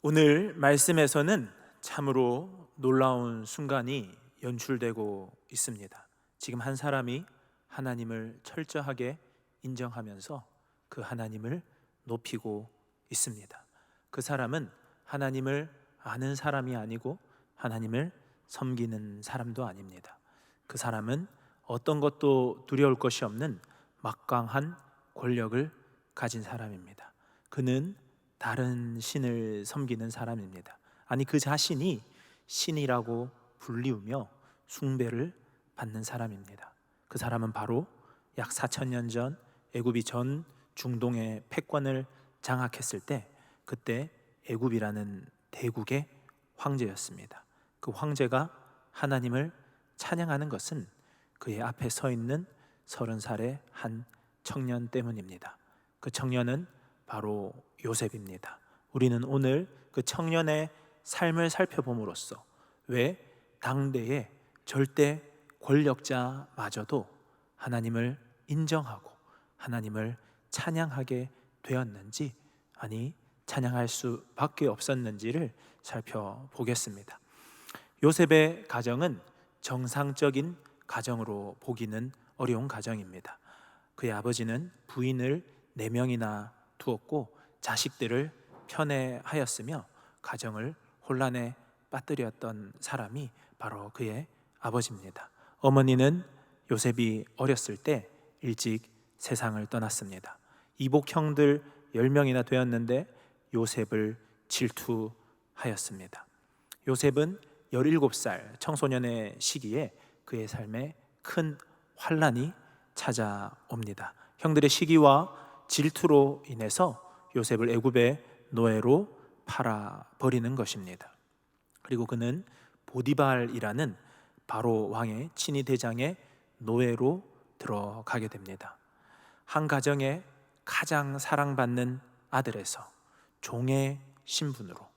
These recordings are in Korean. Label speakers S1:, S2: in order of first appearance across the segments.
S1: 오늘 말씀에서는 참으로 놀라운 순간이 연출되고 있습니다. 지금 한 사람이 하나님을 철저하게 인정하면서 그 하나님을 높이고 있습니다. 그 사람은 하나님을 아는 사람이 아니고 하나님을 섬기는 사람도 아닙니다. 그 사람은 어떤 것도 두려울 것이 없는 막강한 권력을 가진 사람입니다. 그는 다른 신을 섬기는 사람입니다. 아니, 그 자신이 신이라고 불리우며 숭배를 받는 사람입니다. 그 사람은 바로 약 4,000년 전 애굽이 전 중동의 패권을 장악했을 때, 그때 애굽이라는 대국의 황제였습니다. 그 황제가 하나님을 찬양하는 것은 그의 앞에 서 있는 30살의 한 청년 때문입니다. 그 청년은 바로 요셉입니다. 우리는 오늘 그 청년의 삶을 살펴봄으로써 왜 당대의 절대 권력자마저도 하나님을 인정하고 하나님을 찬양하게 되었는지, 아니 찬양할 수밖에 없었는지를 살펴보겠습니다. 요셉의 가정은 정상적인 가정으로 보기는 어려운 가정입니다. 그의 아버지는 부인을 4명이나 두었고 자식들을 편애하였으며 가정을 혼란에 빠뜨렸던 사람이 바로 그의 아버지입니다. 어머니는 요셉이 어렸을 때 일찍 세상을 떠났습니다. 이복 형들 10명이나 되었는데 요셉을 질투하였습니다. 요셉은 17살 청소년의 시기에 그의 삶에 큰 환란이 찾아옵니다. 형들의 시기와 질투로 인해서 요셉을 애굽의 노예로 팔아버리는 것입니다. 그리고 그는 보디발이라는 바로 왕의 친위 대장의 노예로 들어가게 됩니다. 한 가정의 가장 사랑받는 아들에서 종의 신분으로,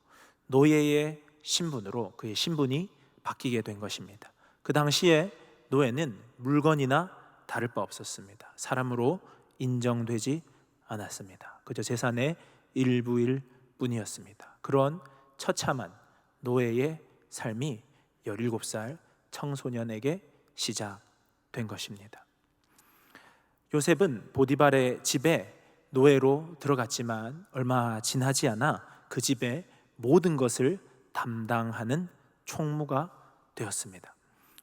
S1: 노예의 신분으로 그의 신분이 바뀌게 된 것입니다. 그 당시에 노예는 물건이나 다를 바 없었습니다. 사람으로 인정되지 않았습니다. 그저 재산의 일부일 뿐이었습니다. 그런 처참한 노예의 삶이 17살 청소년에게 시작된 것입니다. 요셉은 보디발의 집에 노예로 들어갔지만 얼마 지나지 않아 그 집의 모든 것을 담당하는 총무가 되었습니다.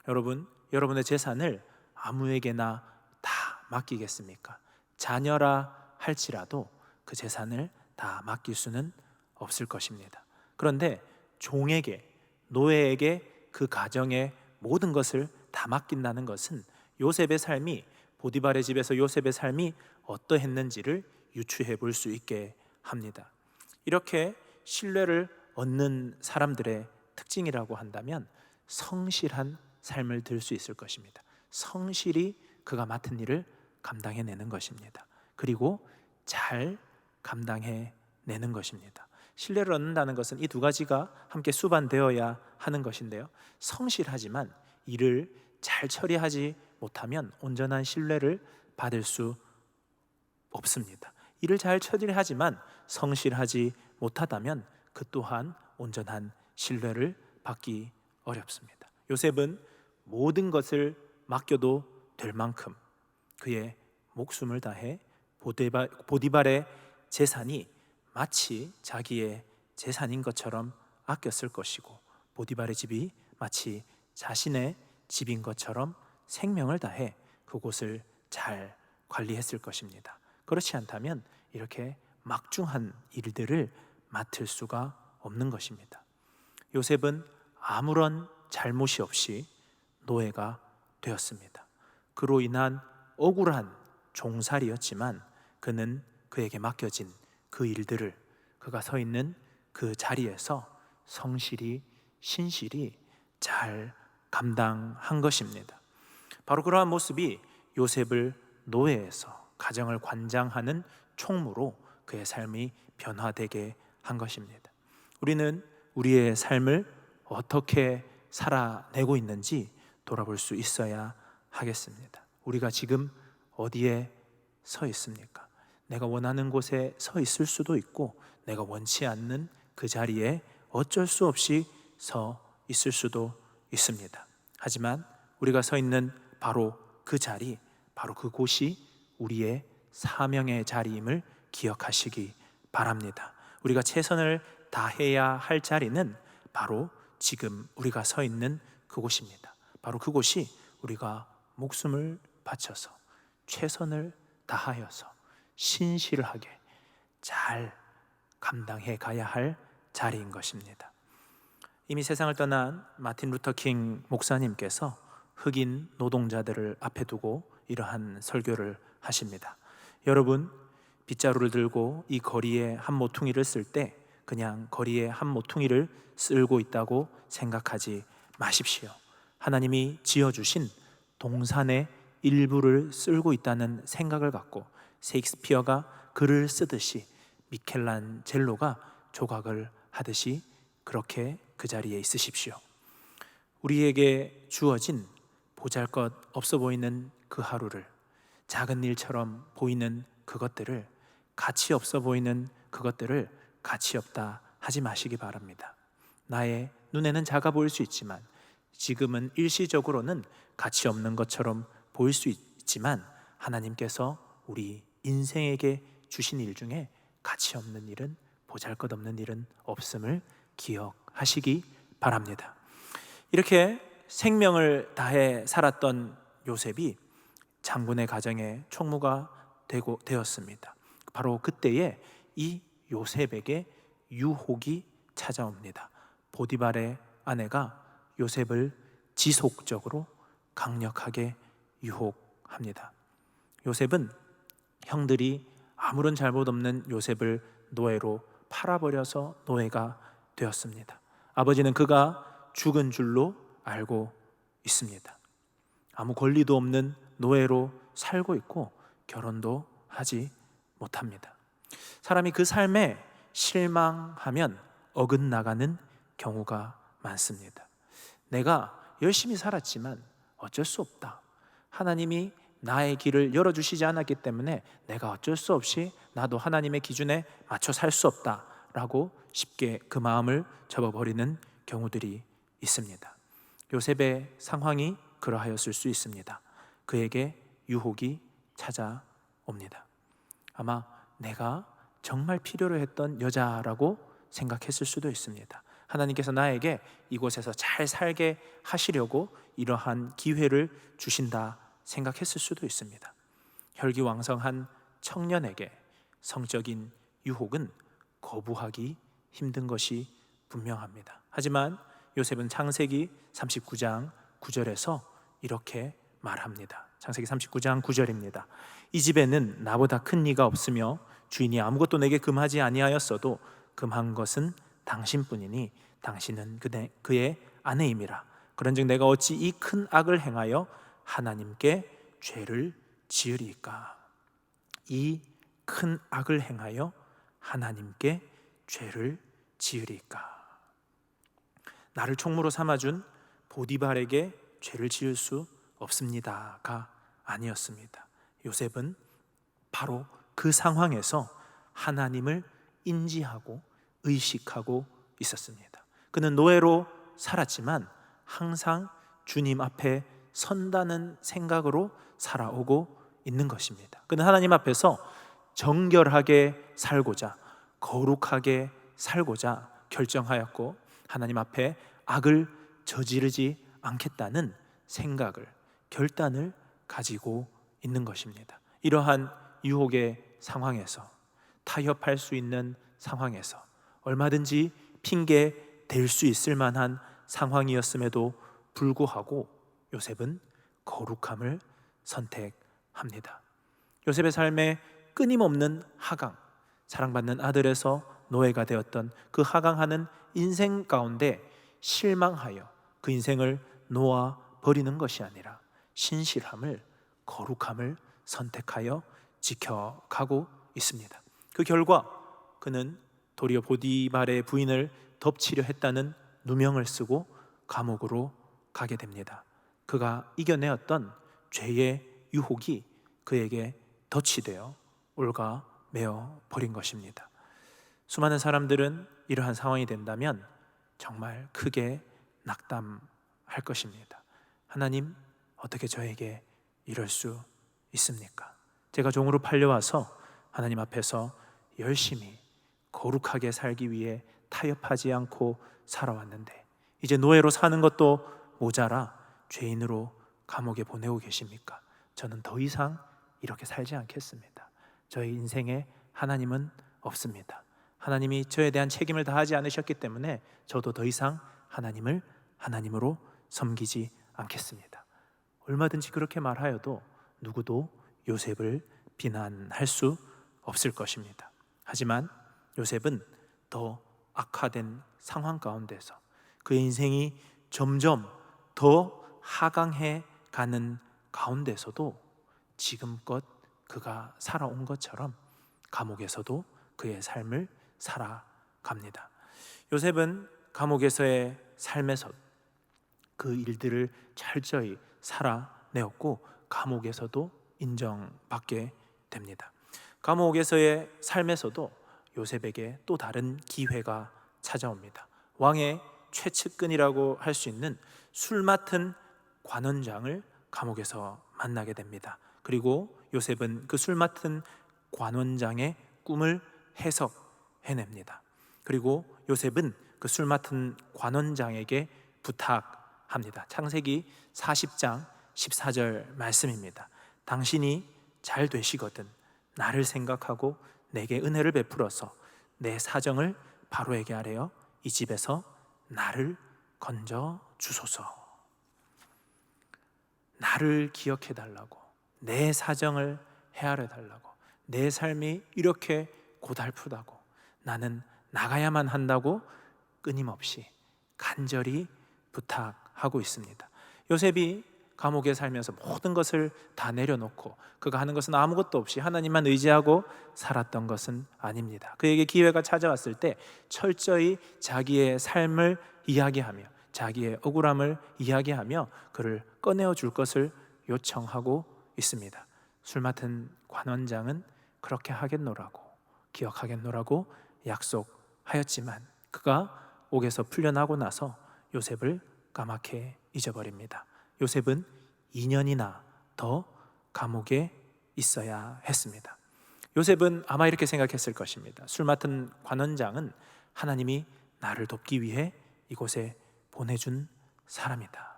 S1: 여러분, 여러분의 재산을 아무에게나 다 맡기겠습니까? 자녀라 할지라도 그 재산을 다 맡길 수는 없을 것입니다. 그런데 종에게, 노예에게 그 가정의 모든 것을 다 맡긴다는 것은 요셉의 삶이, 보디발의 집에서 요셉의 삶이 어떠했는지를 유추해 볼 수 있게 합니다. 이렇게 신뢰를 얻는 사람들의 특징이라고 한다면 성실한 삶을 들 수 있을 것입니다. 성실히 그가 맡은 일을 감당해내는 것입니다. 그리고 잘 감당해내는 것입니다. 신뢰를 얻는다는 것은 이 두 가지가 함께 수반되어야 하는 것인데요, 성실하지만 일을 잘 처리하지 못하면 온전한 신뢰를 받을 수 없습니다. 일을 잘 처리하지만 성실하지 못하다면 그 또한 온전한 신뢰를 받기 어렵습니다. 요셉은 모든 것을 맡겨도 될 만큼 그의 목숨을 다해 보디발의 재산이 마치 자기의 재산인 것처럼 아꼈을 것이고, 보디발의 집이 마치 자신의 집인 것처럼 생명을 다해 그곳을 잘 관리했을 것입니다. 그렇지 않다면 이렇게 막중한 일들을 맡을 수가 없는 것입니다. 요셉은 아무런 잘못이 없이 노예가 되었습니다. 그로 인한 억울한 종살이였지만 그는 그에게 맡겨진 그 일들을, 그가 서 있는 그 자리에서 성실히 신실히 잘 감당한 것입니다. 바로 그러한 모습이 요셉을 노예에서 가정을 관장하는 총무로 그의 삶이 변화되게 한 것입니다. 우리는 우리의 삶을 어떻게 살아내고 있는지 돌아볼 수 있어야 하겠습니다. 우리가 지금 어디에 서 있습니까? 내가 원하는 곳에 서 있을 수도 있고 내가 원치 않는 그 자리에 어쩔 수 없이 서 있을 수도 있습니다. 하지만 우리가 서 있는 바로 그 자리, 바로 그곳이 우리의 사명의 자리임을 기억하시기 바랍니다. 우리가 최선을 다해야 할 자리는 바로 지금 우리가 서 있는 그곳입니다. 바로 그곳이 우리가 목숨을 바쳐서 최선을 다하여서 신실하게 잘 감당해 가야 할 자리인 것입니다. 이미 세상을 떠난 마틴 루터 킹 목사님께서 흑인 노동자들을 앞에 두고 이러한 설교를 하십니다. 여러분, 빗자루를 들고 이 거리에 한 모퉁이를 쓸 때 그냥 거리에 한 모퉁이를 쓸고 있다고 생각하지 마십시오. 하나님이 지어주신 동산의 일부를 쓸고 있다는 생각을 갖고 셰익스피어가 글을 쓰듯이 미켈란젤로가 조각을 하듯이 그렇게 그 자리에 있으십시오. 우리에게 주어진 보잘것 없어 보이는 그 하루를, 작은 일처럼 보이는 그것들을, 가치 없어 보이는 그것들을 가치 없다 하지 마시기 바랍니다. 나의 눈에는 작아 보일 수 있지만, 지금은 일시적으로는 가치 없는 것처럼 보일 수 있지만, 하나님께서 우리 인생에게 주신 일 중에 가치 없는 일은, 보잘것 없는 일은 없음을 기억하시기 바랍니다. 이렇게 생명을 다해 살았던 요셉이 장군의 가정에 총무가 되었습니다. 바로 그때에 이 요셉에게 유혹이 찾아옵니다. 보디발의 아내가 요셉을 지속적으로 강력하게 유혹합니다. 요셉은 형들이 아무런 잘못 없는 요셉을 노예로 팔아버려서 노예가 되었습니다. 아버지는 그가 죽은 줄로 알고 있습니다. 아무 권리도 없는 노예로 살고 있고 결혼도 하지 못합니다. 사람이 그 삶에 실망하면 어긋나가는 경우가 많습니다. 내가 열심히 살았지만 어쩔 수 없다. 하나님이 나의 길을 열어주시지 않았기 때문에 내가 어쩔 수 없이 나도 하나님의 기준에 맞춰 살 수 없다 라고 쉽게 그 마음을 접어버리는 경우들이 있습니다. 요셉의 상황이 그러하였을 수 있습니다. 그에게 유혹이 찾아옵니다. 아마 내가 정말 필요로 했던 여자라고 생각했을 수도 있습니다. 하나님께서 나에게 이곳에서 잘 살게 하시려고 이러한 기회를 주신다 생각했을 수도 있습니다. 혈기왕성한 청년에게 성적인 유혹은 거부하기 힘든 것이 분명합니다. 하지만 요셉은 창세기 39장 9절에서 이렇게 말합니다. 창세기 39장 9절입니다. 이 집에는 나보다 큰 이가 없으며 주인이 아무것도 내게 금하지 아니하였어도 금한 것은 당신뿐이니 당신은 그의 아내임이라. 그런즉 내가 어찌 이 큰 악을 행하여 하나님께 죄를 지으리까? 이 큰 악을 행하여 하나님께 죄를 지으리까? 나를 총무로 삼아준 보디발에게 죄를 지을 수 없습니다가 아니었습니다. 요셉은 바로 그 상황에서 하나님을 인지하고 의식하고 있었습니다. 그는 노예로 살았지만 항상 주님 앞에 선다는 생각으로 살아오고 있는 것입니다. 그는 하나님 앞에서 정결하게 살고자, 거룩하게 살고자 결정하였고 하나님 앞에 악을 저지르지 않겠다는 생각을, 결단을 가지고 있는 것입니다. 이러한 유혹의 상황에서, 타협할 수 있는 상황에서, 얼마든지 핑계 댈 수 있을 만한 상황이었음에도 불구하고 요셉은 거룩함을 선택합니다. 요셉의 삶에 끊임없는 하강, 사랑받는 아들에서 노예가 되었던 그 하강하는 인생 가운데 실망하여 그 인생을 놓아 버리는 것이 아니라 신실함을, 거룩함을 선택하여 지켜가고 있습니다. 그 결과 그는 도리어 보디발의 부인을 덮치려 했다는 누명을 쓰고 감옥으로 가게 됩니다. 그가 이겨내었던 죄의 유혹이 그에게 덫이 되어 올가 매어 버린 것입니다. 수많은 사람들은 이러한 상황이 된다면 정말 크게 낙담할 것입니다. 하나님, 어떻게 저에게 이럴 수 있습니까? 제가 종으로 팔려와서 하나님 앞에서 열심히 거룩하게 살기 위해 타협하지 않고 살아왔는데 이제 노예로 사는 것도 모자라 죄인으로 감옥에 보내고 계십니까? 저는 더 이상 이렇게 살지 않겠습니다. 저의 인생에 하나님은 없습니다. 하나님이 저에 대한 책임을 다하지 않으셨기 때문에 저도 더 이상 하나님을 하나님으로 섬기지 않겠습니다. 얼마든지 그렇게 말하여도 누구도 요셉을 비난할 수 없을 것입니다. 하지만 요셉은 더 악화된 상황 가운데서 그의 인생이 점점 더 하강해 가는 가운데서도 지금껏 그가 살아온 것처럼 감옥에서도 그의 삶을 살아갑니다. 요셉은 감옥에서의 삶에서 그 일들을 철저히 살아내었고 감옥에서도 인정받게 됩니다. 감옥에서의 삶에서도 요셉에게 또 다른 기회가 찾아옵니다. 왕의 최측근이라고 할 수 있는 술 맡은 관원장을 감옥에서 만나게 됩니다. 그리고 요셉은 그 술 맡은 관원장의 꿈을 해석해냅니다. 그리고 요셉은 그 술 맡은 관원장에게 부탁합니다. 창세기 40장 14절 말씀입니다. 당신이 잘 되시거든 나를 생각하고 내게 은혜를 베풀어서 내 사정을 바로에게 아뢰어 이 집에서 나를 건져 주소서. 나를 기억해 달라고, 내 사정을 헤아려 달라고, 내 삶이 이렇게 고달프다고, 나는 나가야만 한다고 끊임없이 간절히 부탁하고 있습니다. 요셉이 감옥에 살면서 모든 것을 다 내려놓고 그가 하는 것은 아무것도 없이 하나님만 의지하고 살았던 것은 아닙니다. 그에게 기회가 찾아왔을 때 철저히 자기의 삶을 이야기하며 자기의 억울함을 이야기하며 그를 꺼내어 줄 것을 요청하고 있습니다. 술 맡은 관원장은 그렇게 하겠노라고, 기억하겠노라고 약속하였지만 그가 옥에서 풀려나고 나서 요셉을 까맣게 잊어버립니다. 요셉은 2년이나 더 감옥에 있어야 했습니다. 요셉은 아마 이렇게 생각했을 것입니다. 술 맡은 관원장은 하나님이 나를 돕기 위해 이곳에 보내준 사람이다.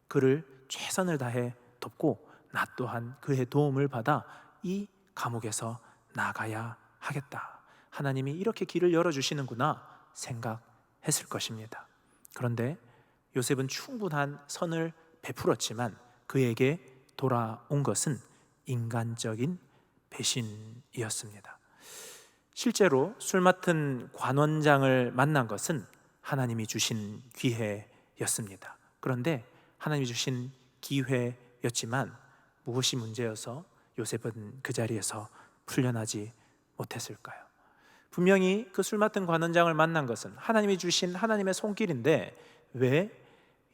S1: 그를 최선을 다해 돕고 나 또한 그의 도움을 받아 이 감옥에서 나가야 하겠다. 하나님이 이렇게 길을 열어주시는구나 생각했을 것입니다. 그런데 요셉은 충분한 선을 베풀었지만 그에게 돌아온 것은 인간적인 배신이었습니다. 실제로 술 맡은 관원장을 만난 것은 하나님이 주신 기회였습니다. 그런데 하나님이 주신 기회였지만 무엇이 문제여서 요셉은 그 자리에서 풀려나지 못했을까요? 분명히 그 술 맡은 관원장을 만난 것은 하나님이 주신 하나님의 손길인데 왜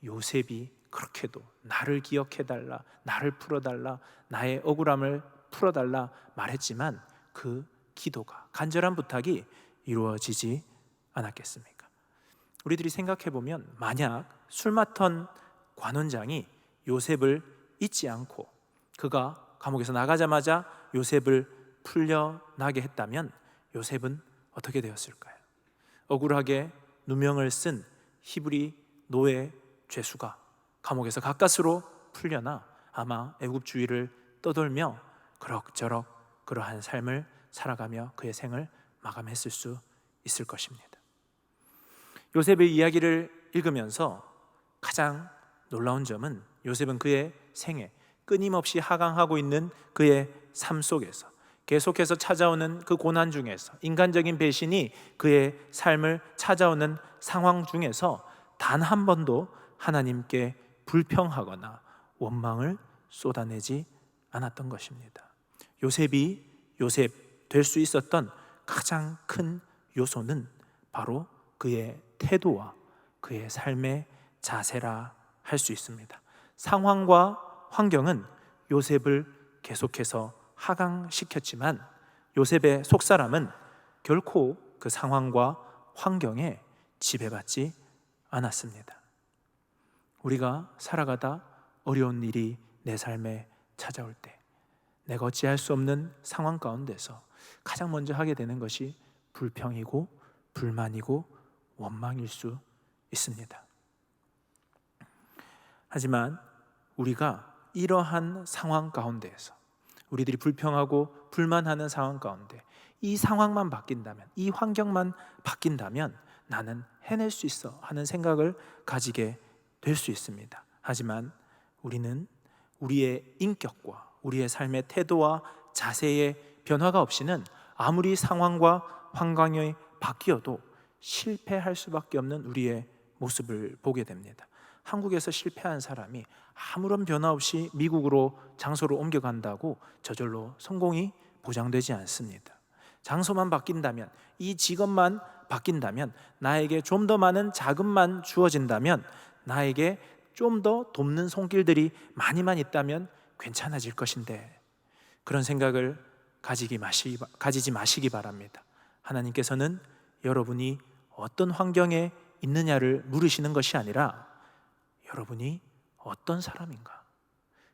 S1: 요셉이 그렇게도 나를 기억해달라, 나를 풀어달라, 나의 억울함을 풀어달라 말했지만 그 기도가, 간절한 부탁이 이루어지지 않았겠습니까? 우리들이 생각해보면 만약 술 맡은 관원장이 요셉을 잊지 않고 그가 감옥에서 나가자마자 요셉을 풀려나게 했다면 요셉은 어떻게 되었을까요? 억울하게 누명을 쓴 히브리 노예 죄수가 감옥에서 가까스로 풀려나 아마 애굽 주위를 떠돌며 그럭저럭 그러한 삶을 살아가며 그의 생을 마감했을 수 있을 것입니다. 요셉의 이야기를 읽으면서 가장 놀라운 점은 요셉은 그의 생에 끊임없이 하강하고 있는 그의 삶 속에서 계속해서 찾아오는 그 고난 중에서 인간적인 배신이 그의 삶을 찾아오는 상황 중에서 단 한 번도 하나님께 불평하거나 원망을 쏟아내지 않았던 것입니다. 요셉이 요셉 될 수 있었던 가장 큰 요소는 바로 그의 태도와 그의 삶의 자세라 할 수 있습니다. 상황과 환경은 요셉을 계속해서 하강시켰지만 요셉의 속사람은 결코 그 상황과 환경에 지배받지 않았습니다. 우리가 살아가다 어려운 일이 내 삶에 찾아올 때 내가 어찌할 수 없는 상황 가운데서 가장 먼저 하게 되는 것이 불평이고 불만이고 원망일 수 있습니다. 하지만 우리가 이러한 상황 가운데에서 우리들이 불평하고 불만하는 상황 가운데 이 상황만 바뀐다면, 이 환경만 바뀐다면 나는 해낼 수 있어 하는 생각을 가지게 될 수 있습니다. 하지만 우리는 우리의 인격과 우리의 삶의 태도와 자세의 변화가 없이는 아무리 상황과 환경이 바뀌어도 실패할 수밖에 없는 우리의 모습을 보게 됩니다. 한국에서 실패한 사람이 아무런 변화 없이 미국으로 장소를 옮겨간다고 저절로 성공이 보장되지 않습니다. 장소만 바뀐다면, 이 직업만 바뀐다면, 나에게 좀 더 많은 자금만 주어진다면, 나에게 좀 더 돕는 손길들이 많이만 있다면 괜찮아질 것인데, 그런 생각을 가지지 마시기 바랍니다. 하나님께서는 여러분이 어떤 환경에 있느냐를 물으시는 것이 아니라 여러분이 어떤 사람인가,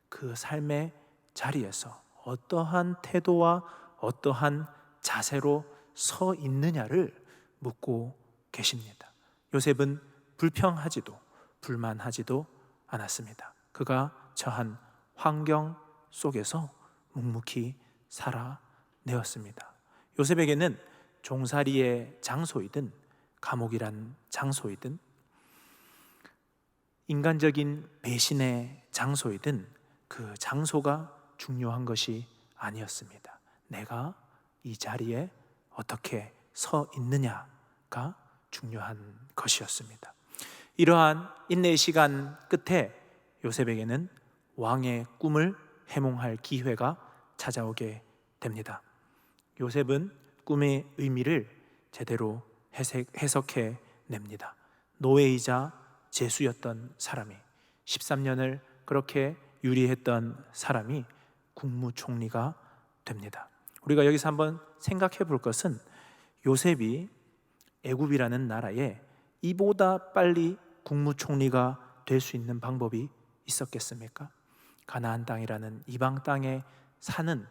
S1: 그 삶의 자리에서 어떠한 태도와 어떠한 자세로 서 있느냐를 묻고 계십니다. 요셉은 불평하지도 불만하지도 않았습니다. 그가 처한 환경 속에서 묵묵히 살아내었습니다. 요셉에게는 종살이의 장소이든 감옥이란 장소이든 인간적인 배신의 장소이든 그 장소가 중요한 것이 아니었습니다. 내가 이 자리에 어떻게 서 있느냐가 중요한 것이었습니다. 이러한 인내의 시간 끝에 요셉에게는 왕의 꿈을 해몽할 기회가 찾아오게 됩니다. 요셉은 꿈의 의미를 제대로 해석해 냅니다. 노예이자 제수였던 사람이, 13년을 그렇게 유리했던 사람이 국무총리가 됩니다. 우리가 여기서 한번 생각해 볼 것은 요셉이 애굽이라는 나라에 이보다 빨리 국무총리가 될 수 있는 방법이 있었겠습니까? 가나안 땅이라는 이방 땅에 사는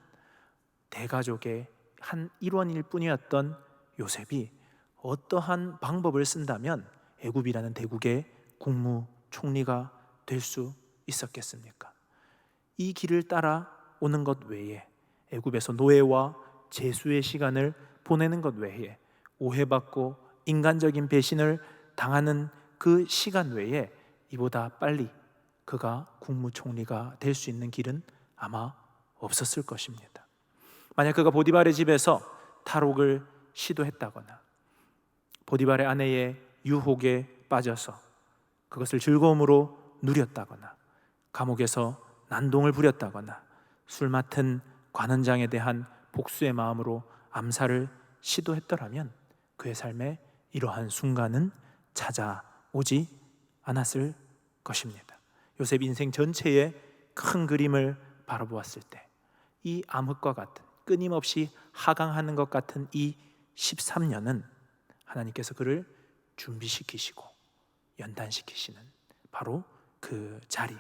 S1: 대가족의 한 일원일 뿐이었던 요셉이 어떠한 방법을 쓴다면 애굽이라는 대국의 국무총리가 될 수 있었겠습니까? 이 길을 따라 오는 것 외에, 애굽에서 노예와 제수의 시간을 보내는 것 외에, 오해받고 인간적인 배신을 당하는 그 시간 외에 이보다 빨리 그가 국무총리가 될 수 있는 길은 아마 없었을 것입니다. 만약 그가 보디발의 집에서 탈옥을 시도했다거나 보디발의 아내의 유혹에 빠져서 그것을 즐거움으로 누렸다거나 감옥에서 난동을 부렸다거나 술 맡은 관원장에 대한 복수의 마음으로 암살을 시도했더라면 그의 삶에 이러한 순간은 찾아오지 않았을 것입니다. 요셉 인생 전체의 큰 그림을 바라보았을 때 이 암흑과 같은, 끊임없이 하강하는 것 같은 이 13년은 하나님께서 그를 준비시키시고 연단시키시는 바로 그 자리,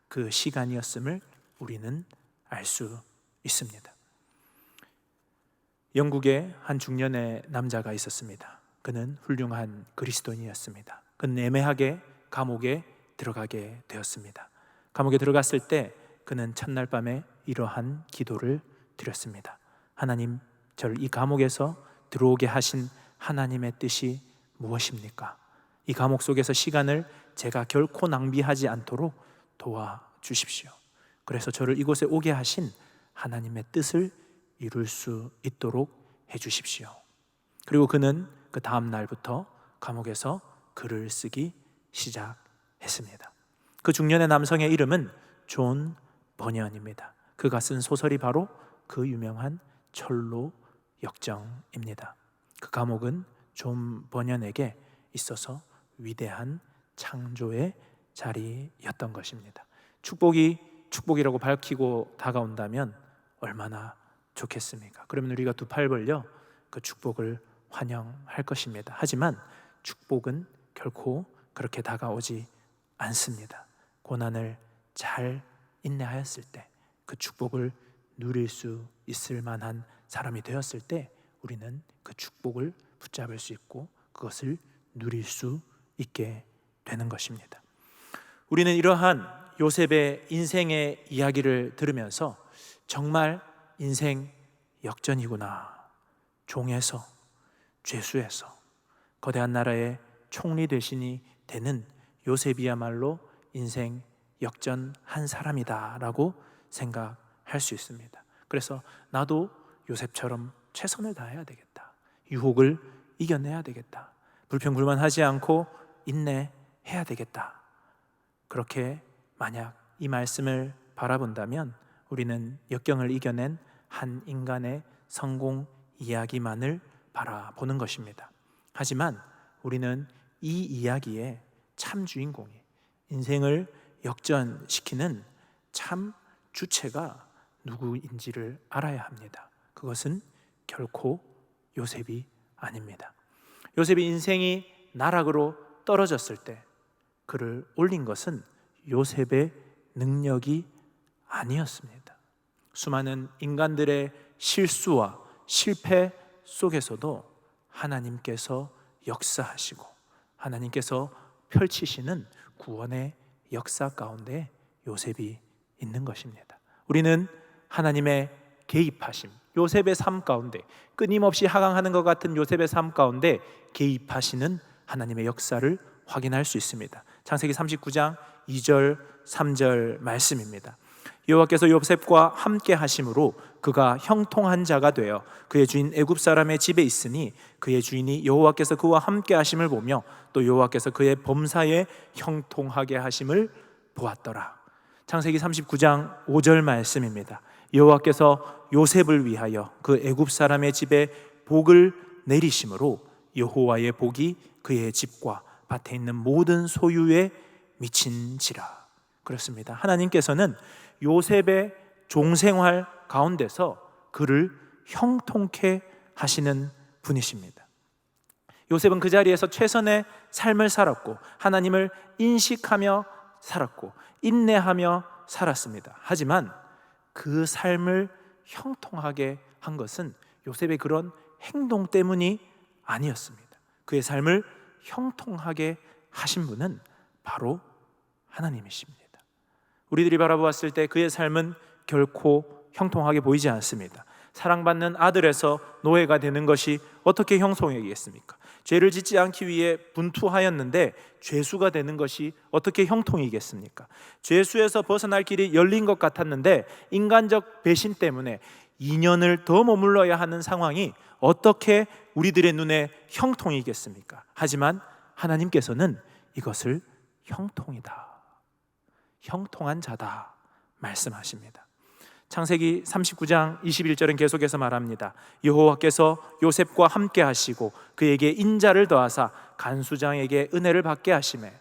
S1: 그 시간이었음을 우리는 알 수 있습니다. 영국에 한 중년의 남자가 있었습니다. 그는 훌륭한 그리스도인이었습니다. 그는 애매하게 감옥에 들어가게 되었습니다. 감옥에 들어갔을 때 그는 첫날 밤에 이러한 기도를 드렸습니다. 하나님, 저를 이 감옥에서 들어오게 하신 하나님의 뜻이 무엇입니까? 이 감옥 속에서 시간을 제가 결코 낭비하지 않도록 도와주십시오. 그래서 저를 이곳에 오게 하신 하나님의 뜻을 이룰 수 있도록 해주십시오. 그리고 그는 그 다음 날부터 감옥에서 글을 쓰기 시작했습니다. 그 중년의 남성의 이름은 존 버년입니다. 그가 쓴 소설이 바로 그 유명한 철로 역정입니다. 그 감옥은 존 버년에게 있어서 위대한 창조의 자리였던 것입니다. 축복이라고 밝히고 다가온다면 얼마나 좋겠습니까? 그러면 우리가 두 팔 벌려 그 축복을 환영할 것입니다. 하지만 축복은 결코 그렇게 다가오지 않습니다. 고난을 잘 인내하였을 때, 그 축복을 누릴 수 있을 만한 사람이 되었을 때 우리는 그 축복을 붙잡을 수 있고 그것을 누릴 수 있게 되는 것입니다. 우리는 이러한 요셉의 인생의 이야기를 들으면서 정말 인생 역전이구나, 종에서 죄수에서 거대한 나라의 총리 대신이 되는 요셉이야말로 인생 역전한 사람이다 라고 생각할 수 있습니다. 그래서 나도 요셉처럼 최선을 다해야 되겠다, 유혹을 이겨내야 되겠다, 불평불만하지 않고 인내해야 되겠다, 그렇게 만약 이 말씀을 바라본다면 우리는 역경을 이겨낸 한 인간의 성공 이야기만을 바라보는 것입니다. 하지만 우리는 이 이야기의 참 주인공이, 인생을 역전시키는 참 주체가 누구인지를 알아야 합니다. 그것은 결코 요셉이 아닙니다. 요셉이 인생이 나락으로 떨어졌을 때 그를 올린 것은 요셉의 능력이 아니었습니다. 수많은 인간들의 실수와 실패 속에서도 하나님께서 역사하시고 하나님께서 펼치시는 구원의 역사 가운데 요셉이 있는 것입니다. 우리는 하나님의 개입하심, 요셉의 삶 가운데, 끊임없이 하강하는 것 같은 요셉의 삶 가운데 개입하시는 하나님의 역사를 확인할 수 있습니다. 창세기 39장 2절 3절 말씀입니다. 여호와께서 요셉과 함께 하심으로 그가 형통한 자가 되어 그의 주인 애굽 사람의 집에 있으니 그의 주인이 여호와께서 그와 함께 하심을 보며 또 여호와께서 그의 범사에 형통하게 하심을 보았더라. 창세기 39장 5절 말씀입니다. 여호와께서 요셉을 위하여 그 애굽 사람의 집에 복을 내리심으로 여호와의 복이 그의 집과 밭에 있는 모든 소유에 미친지라. 그렇습니다. 하나님께서는 요셉의 종생활 가운데서 그를 형통케 하시는 분이십니다. 요셉은 그 자리에서 최선의 삶을 살았고 하나님을 인식하며 살았고 인내하며 살았습니다. 하지만 그 삶을 형통하게 한 것은 요셉의 그런 행동 때문이 아니었습니다. 그의 삶을 형통하게 하신 분은 바로 하나님이십니다. 우리들이 바라보았을 때 그의 삶은 결코 형통하게 보이지 않습니다. 사랑받는 아들에서 노예가 되는 것이 어떻게 형통이겠습니까? 죄를 짓지 않기 위해 분투하였는데 죄수가 되는 것이 어떻게 형통이겠습니까? 죄수에서 벗어날 길이 열린 것 같았는데 인간적 배신 때문에 2년을 더 머물러야 하는 상황이 어떻게 우리들의 눈에 형통이겠습니까? 하지만 하나님께서는 이것을 형통이다, 형통한 자다 말씀하십니다. 창세기 39장 21절은 계속해서 말합니다. 여호와께서 요셉과 함께 하시고 그에게 인자를 더하사 간수장에게 은혜를 받게 하시매.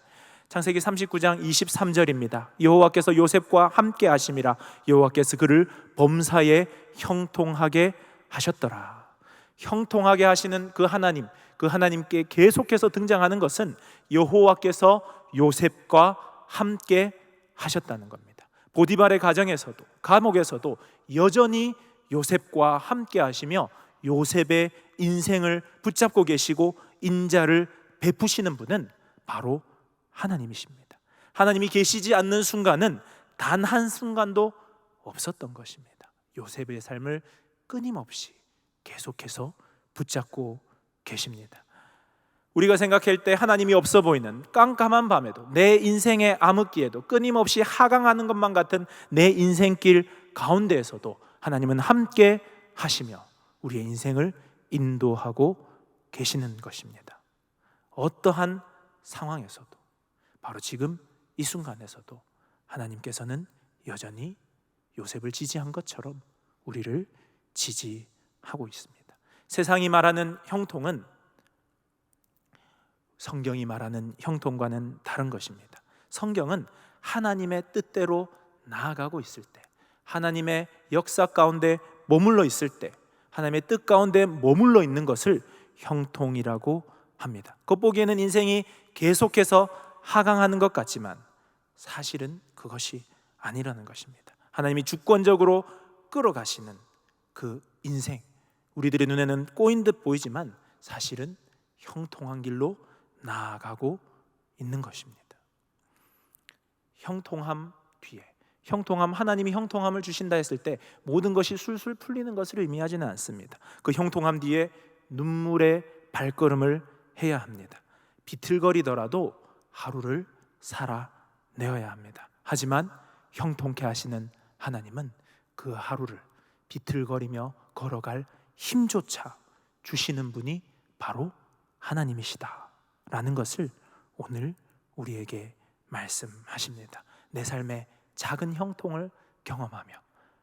S1: 창세기 39장 23절입니다. 여호와께서 요셉과 함께 하심이라 여호와께서 그를 범사에 형통하게 하셨더라. 형통하게 하시는 그 하나님, 그 하나님께 계속해서 등장하는 것은 여호와께서 요셉과 함께 하셨다는 겁니다. 보디발의 가정에서도 감옥에서도 여전히 요셉과 함께 하시며 요셉의 인생을 붙잡고 계시고 인자를 베푸시는 분은 바로 하나님이십니다. 하나님이 계시지 않는 순간은 단 한순간도 없었던 것입니다. 요셉의 삶을 끊임없이 계속해서 붙잡고 계십니다. 우리가 생각할 때 하나님이 없어 보이는 깜깜한 밤에도, 내 인생의 암흑기에도, 끊임없이 하강하는 것만 같은 내 인생길 가운데에서도 하나님은 함께 하시며 우리의 인생을 인도하고 계시는 것입니다. 어떠한 상황에서도, 바로 지금 이 순간에서도 하나님께서는 여전히 요셉을 지지한 것처럼 우리를 지지하고 있습니다. 세상이 말하는 형통은 성경이 말하는 형통과는 다른 것입니다. 성경은 하나님의 뜻대로 나아가고 있을 때, 하나님의 역사 가운데 머물러 있을 때, 하나님의 뜻 가운데 머물러 있는 것을 형통이라고 합니다. 겉보기에는 인생이 계속해서 하강하는 것 같지만 사실은 그것이 아니라는 것입니다. 하나님이 주권적으로 끌어가시는 그 인생, 우리들의 눈에는 꼬인 듯 보이지만 사실은 형통한 길로 나아가고 있는 것입니다. 형통함 뒤에, 형통함, 하나님이 형통함을 주신다 했을 때 모든 것이 술술 풀리는 것을 의미하지는 않습니다. 그 형통함 뒤에 눈물의 발걸음을 해야 합니다. 비틀거리더라도 하루를 살아내어야 합니다. 하지만 형통케 하시는 하나님은 그 하루를 비틀거리며 걸어갈 힘조차 주시는 분이 바로 하나님이시다 라는 것을 오늘 우리에게 말씀하십니다. 내 삶의 작은 형통을 경험하며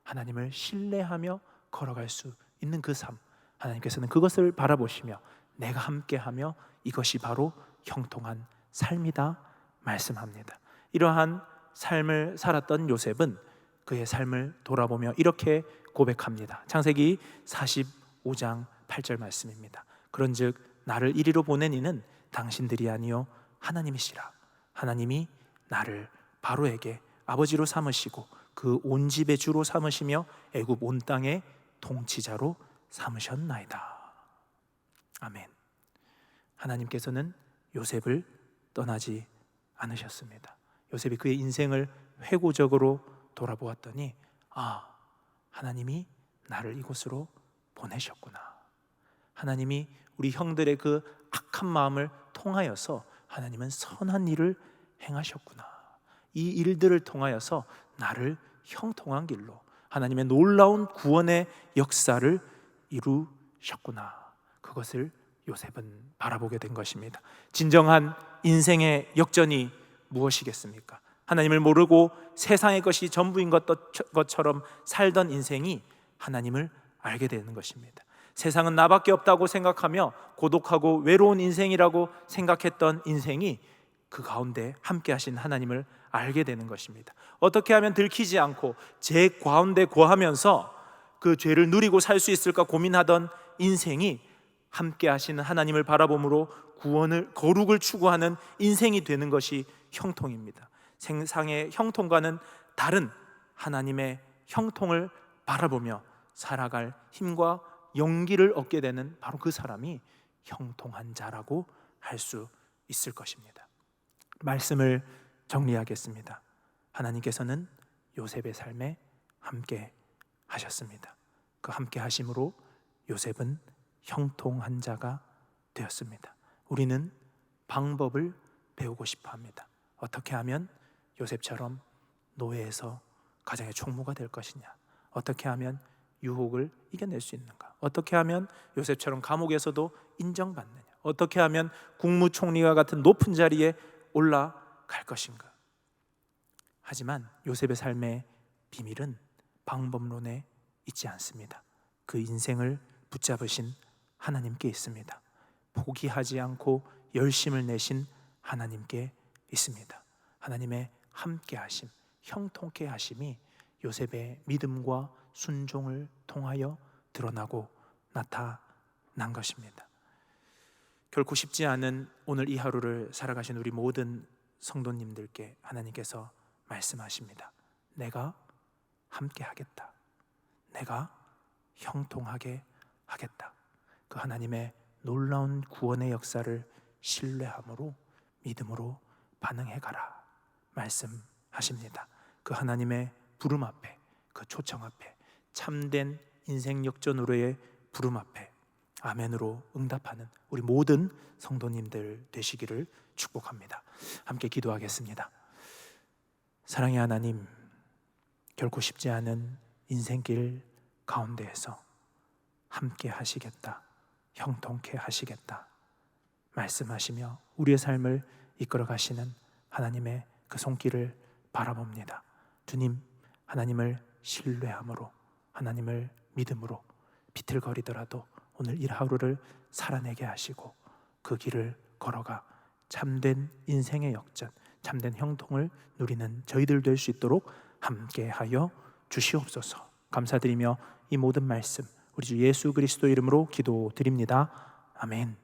S1: 하나님을 신뢰하며 걸어갈 수 있는 그 삶, 하나님께서는 그것을 바라보시며 내가 함께하며 이것이 바로 형통한 삶이다 말씀합니다. 이러한 삶을 살았던 요셉은 그의 삶을 돌아보며 이렇게 고백합니다. 창세기 45장 8절 말씀입니다. 그런즉 나를 이리로 보낸 이는 당신들이 아니요 하나님이시라. 하나님이 나를 바로에게 아버지로 삼으시고 그 온 집의 주로 삼으시며 애굽 온 땅의 통치자로 삼으셨나이다. 아멘. 하나님께서는 요셉을 떠나지 않으셨습니다. 요셉이 그의 인생을 회고적으로 돌아보았더니 하나님이 나를 이곳으로 보내셨구나. 하나님이 우리 형들의 그 악한 마음을 통하여서 하나님은 선한 일을 행하셨구나. 이 일들을 통하여서 나를 형통한 길로 하나님의 놀라운 구원의 역사를 이루셨구나. 그것을 요셉은 바라보게 된 것입니다. 진정한 인생의 역전이 무엇이겠습니까? 하나님을 모르고 세상의 것이 전부인 것처럼 살던 인생이 하나님을 알게 되는 것입니다. 세상은 나밖에 없다고 생각하며 고독하고 외로운 인생이라고 생각했던 인생이 그 가운데 함께 하신 하나님을 알게 되는 것입니다. 어떻게 하면 들키지 않고 죄 가운데 거하면서 그 죄를 누리고 살 수 있을까 고민하던 인생이 함께 하시는 하나님을 바라봄으로 거룩을 추구하는 인생이 되는 것이 형통입니다. 세상의 형통과는 다른 하나님의 형통을 바라보며 살아갈 힘과 용기를 얻게 되는 바로 그 사람이 형통한 자라고 할 수 있을 것입니다. 말씀을 정리하겠습니다. 하나님께서는 요셉의 삶에 함께 하셨습니다. 그 함께 하심으로 요셉은 형통한 자가 되었습니다. 우리는 방법을 배우고 싶어 합니다. 어떻게 하면 요셉처럼 노예에서 가정의 총무가 될 것이냐? 어떻게 하면 유혹을 이겨낼 수 있는가? 어떻게 하면 요셉처럼 감옥에서도 인정받느냐? 어떻게 하면 국무총리와 같은 높은 자리에 올라갈 것인가? 하지만 요셉의 삶의 비밀은 방법론에 있지 않습니다. 그 인생을 붙잡으신 하나님께 있습니다. 포기하지 않고 열심을 내신 하나님께 있습니다. 하나님의 함께 하심, 형통케 하심이 요셉의 믿음과 순종을 통하여 드러나고 나타난 것입니다. 결코 쉽지 않은 오늘 이 하루를 살아가신 우리 모든 성도님들께 하나님께서 말씀하십니다. 내가 함께 하겠다. 내가 형통하게 하겠다. 그 하나님의 놀라운 구원의 역사를 신뢰함으로 믿음으로 반응해가라 말씀하십니다. 그 하나님의 부름 앞에, 그 초청 앞에, 참된 인생 역전으로의 부름 앞에 아멘으로 응답하는 우리 모든 성도님들 되시기를 축복합니다. 함께 기도하겠습니다. 사랑의 하나님, 결코 쉽지 않은 인생길 가운데에서 함께 하시겠다, 형통케 하시겠다 말씀하시며 우리의 삶을 이끌어 가시는 하나님의 그 손길을 바라봅니다. 주님, 하나님을 신뢰함으로, 하나님을 믿음으로 비틀거리더라도 오늘 이 하루를 살아내게 하시고 그 길을 걸어가 참된 인생의 역전, 참된 형통을 누리는 저희들 될 수 있도록 함께하여 주시옵소서. 감사드리며 이 모든 말씀 우리 주 예수 그리스도 이름으로 기도드립니다. 아멘.